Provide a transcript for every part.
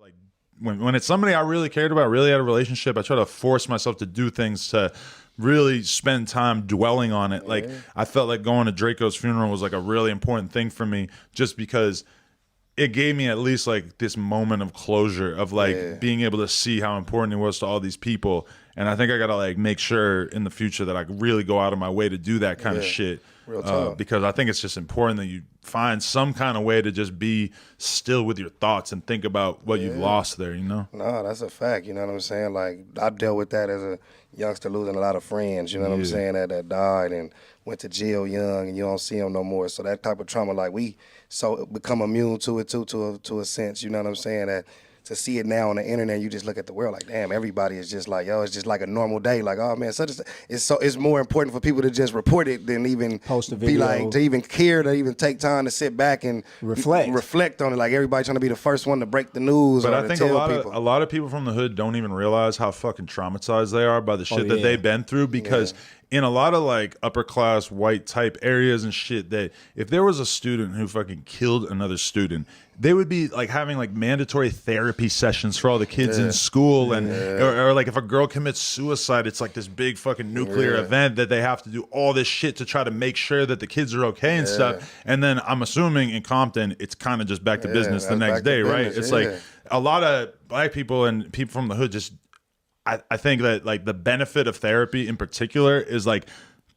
Like when it's somebody I really cared about, really had a relationship, I try to force myself to do things to really spend time dwelling on it. Like I felt like going to Draco's funeral was like a really important thing for me, just because it gave me at least like this moment of closure of like being able to see how important it was to all these people. And I think I gotta like make sure in the future that I really go out of my way to do that kind of shit. Real talk. Because I think it's just important that you find some kind of way to just be still with your thoughts and think about what you've lost there, you know? No, that's a fact, you know what I'm saying? Like, I've dealt with that as a youngster, losing a lot of friends, you know what I'm saying, that died and went to jail young, and you don't see them no more. So that type of trauma, like, we so become immune to it, too, to a sense, you know what I'm saying, that to see it now on the internet, you just look at the world like, damn, everybody is just like, yo, it's just like a normal day. Like, oh man, it's more important for people to just report it than even post a video, be like, to even care, to even take time to sit back and reflect on it. Like everybody trying to be the first one to break the news. But or I think a lot of people from the hood don't even realize how fucking traumatized they are by the shit that they've been through, because in a lot of like upper class white type areas and shit, that if there was a student who fucking killed another student, they would be like having like mandatory therapy sessions for all the kids in school, and or like if a girl commits suicide, it's like this big fucking nuclear event that they have to do all this shit to try to make sure that the kids are okay and stuff. And then I'm assuming in Compton, it's kind of just back to business the next day, right? It's like a lot of black people and people from the hood just, I think that like the benefit of therapy in particular is like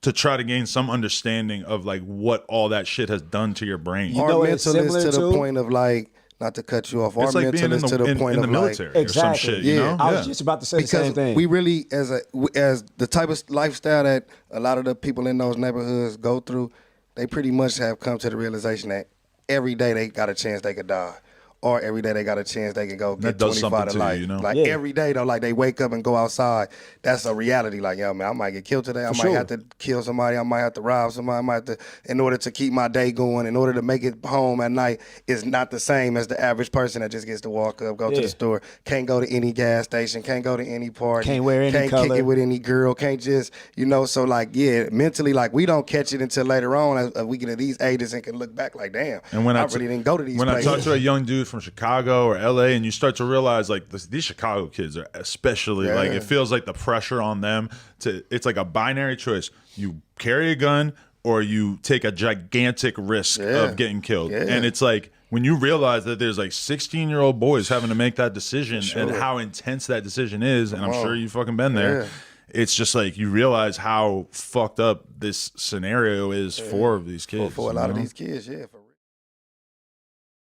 to try to gain some understanding of like what all that shit has done to your brain. You know, our mental is to the point of like, not to cut you off, our like mental is to the point in of the military like, or some shit, you know? I was just about to say the same thing. We really, as the type of lifestyle that a lot of the people in those neighborhoods go through, they pretty much have come to the realization that every day they got a chance they could die. Or every day they got a chance they can go get 25 to life. You know? Like every day though, like they wake up and go outside. That's a reality. Like, yo, man, I might get killed today. I might have to kill somebody. I might have to rob somebody. I might have to, in order to keep my day going, in order to make it home at night, is not the same as the average person that just gets to walk up, go to the store, can't go to any gas station, can't go to any party, can't wear any can't color, kick it with any girl, can't just, you know. So like, mentally, like we don't catch it until later on as we get to these ages and can look back like, damn, and when I really didn't go to these places. When I talk to a young dude from Chicago or LA, and you start to realize like these Chicago kids are especially like, it feels like the pressure on them it's like a binary choice. You carry a gun or you take a gigantic risk of getting killed. And it's like, when you realize that there's like 16-year-old boys having to make that decision and how intense that decision is, and I'm sure you've fucking been there, it's just like you realize how fucked up this scenario is for these kids. For a lot of these kids, for real.